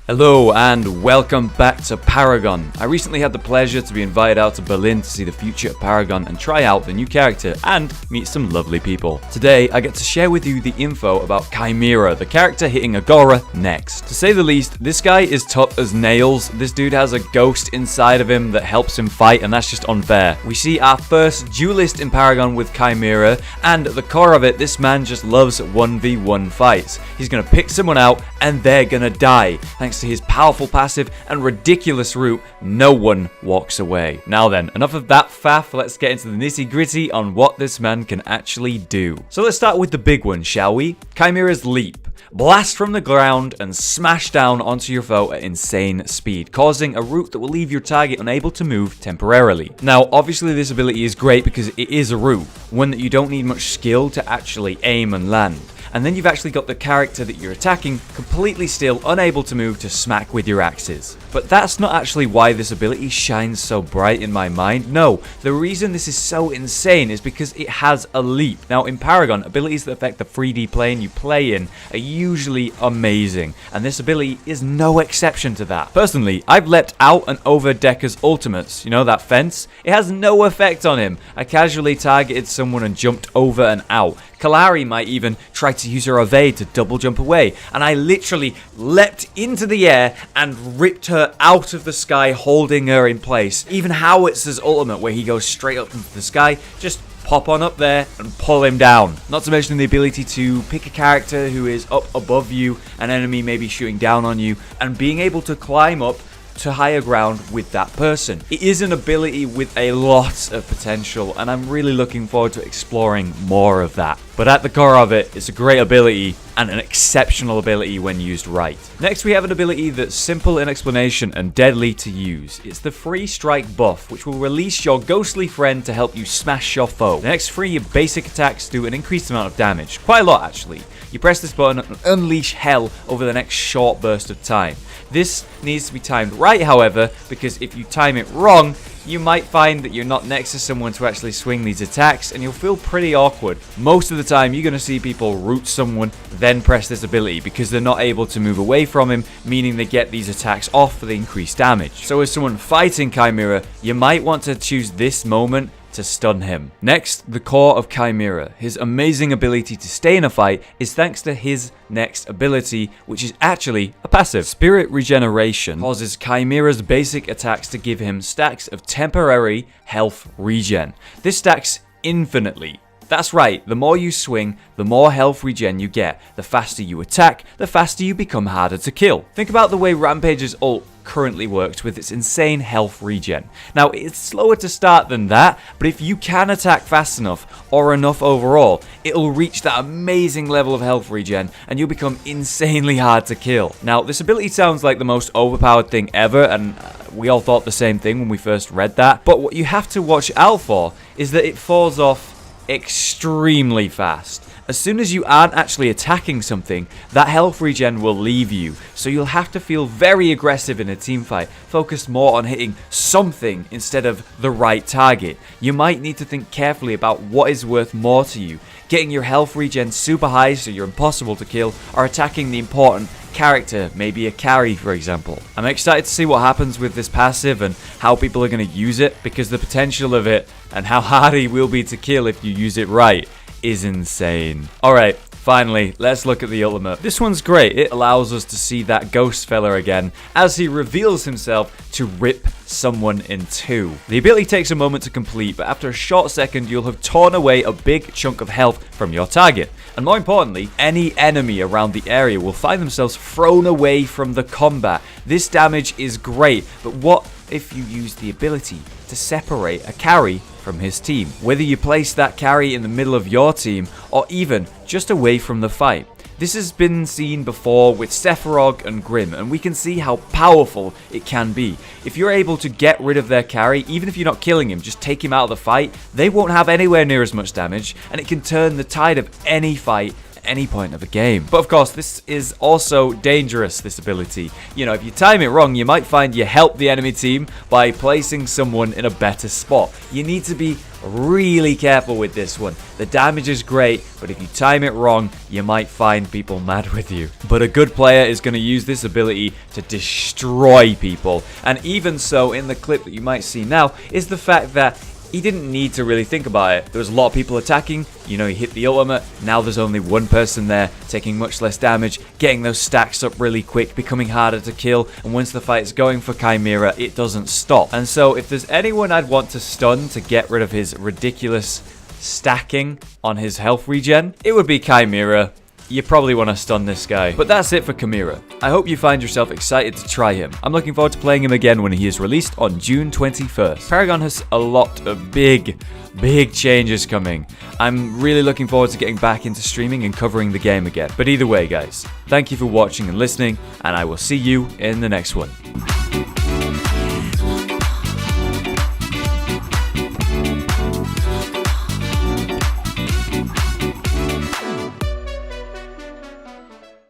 Hello and welcome back to Paragon. I recently had the pleasure to be invited out to Berlin to see the future of Paragon and try out the new character and meet some lovely people. Today I get to share with you the info about KHAIMERA, the character hitting Agora next. To say the least, this guy is tough as nails. This dude has a ghost inside of him that helps him fight, and that's just unfair. We see our first duelist in Paragon with KHAIMERA, and at the core of it, this man just loves 1v1 fights. He's gonna pick someone out and they're gonna die. Thanks to his powerful passive and ridiculous route, no one walks away. Now then, enough of that faff, let's get into the nitty gritty on what this man can actually do. So let's start with the big one, shall we? KHAIMERA's leap. Blast from the ground and smash down onto your foe at insane speed, causing a route that will leave your target unable to move temporarily. Now, obviously this ability is great because it is a route, one that you don't need much skill to actually aim and land. And then you've actually got the character that you're attacking completely still, unable to move to smack with your axes. But that's not actually why this ability shines so bright in my mind. No, the reason this is so insane is because it has a leap. Now in Paragon, abilities that affect the 3D plane you play in are usually amazing, and this ability is no exception to that. Personally, I've leapt out and over Dekka's ultimates. You know, that fence? It has no effect on him. I casually targeted someone and jumped over and out. Kalari might even try to use her evade to double jump away, and I literally leapt into the air and ripped her out of the sky, holding her in place. Even Howitzer's ultimate, where he goes straight up into the sky, just pop on up there and pull him down. Not to mention the ability to pick a character who is up above you, an enemy maybe shooting down on you, and being able to climb up to higher ground with that person. It is an ability with a lot of potential, and I'm really looking forward to exploring more of that. But at the core of it, it's a great ability and an exceptional ability when used right. Next, we have an ability that's simple in explanation and deadly to use. It's the free strike buff, which will release your ghostly friend to help you smash your foe. The next three basic attacks do an increased amount of damage, quite a lot actually. You press this button and unleash hell over the next short burst of time. This needs to be timed right, however, because if you time it wrong, you might find that you're not next to someone to actually swing these attacks, and you'll feel pretty awkward. Most of the time, you're going to see people root someone, then press this ability, because they're not able to move away from him, meaning they get these attacks off for the increased damage. So as someone fighting KHAIMERA, you might want to choose this moment to stun him. Next, the core of KHAIMERA. His amazing ability to stay in a fight is thanks to his next ability, which is actually a passive. Spirit Regeneration causes KHAIMERA's basic attacks to give him stacks of temporary health regen. This stacks infinitely. That's right, the more you swing, the more health regen you get. The faster you attack, the faster you become harder to kill. Think about the way Rampage's ult currently works with its insane health regen. Now, it's slower to start than that, but if you can attack fast enough, or enough overall, it'll reach that amazing level of health regen, and you'll become insanely hard to kill. Now, this ability sounds like the most overpowered thing ever, and we all thought the same thing when we first read that, but what you have to watch out for is that it falls off extremely fast. As soon as you aren't actually attacking something, that health regen will leave you, so you'll have to feel very aggressive in a team fight, focused more on hitting something instead of the right target. You might need to think carefully about what is worth more to you, getting your health regen super high so you're impossible to kill, or attacking the important character, maybe a carry for example. I'm excited to see what happens with this passive and how people are going to use it, because the potential of it and how hard it will be to kill if you use it right is insane. Alright, finally, let's look at the ultimate. This one's great. It allows us to see that ghost fella again as he reveals himself to rip someone in two. The ability takes a moment to complete, but after a short second, you'll have torn away a big chunk of health from your target. And more importantly, any enemy around the area will find themselves thrown away from the combat. This damage is great, but what if you use the ability to separate a carry from his team? Whether you place that carry in the middle of your team, or even just away from the fight. This has been seen before with Sephiroth and Grim, and we can see how powerful it can be. If you're able to get rid of their carry, even if you're not killing him, just take him out of the fight, they won't have anywhere near as much damage, and it can turn the tide of any fight any point of the game. But of course, this is also dangerous, this ability. You know, if you time it wrong, you might find you help the enemy team by placing someone in a better spot. You need to be really careful with this one. The damage is great, but if you time it wrong, you might find people mad with you. But a good player is going to use this ability to destroy people. And even so, in the clip that you might see now, is the fact that he didn't need to really think about it. There was a lot of people attacking, you know, he hit the ultimate, now there's only one person there, taking much less damage, getting those stacks up really quick, becoming harder to kill, and once the fight's going for KHAIMERA, it doesn't stop. And so if there's anyone I'd want to stun to get rid of his ridiculous stacking on his health regen, it would be KHAIMERA. You probably want to stun this guy. But that's it for KHAIMERA. I hope you find yourself excited to try him. I'm looking forward to playing him again when he is released on June 21st. Paragon has a lot of big changes coming. I'm really looking forward to getting back into streaming and covering the game again. But either way, guys, thank you for watching and listening, and I will see you in the next one.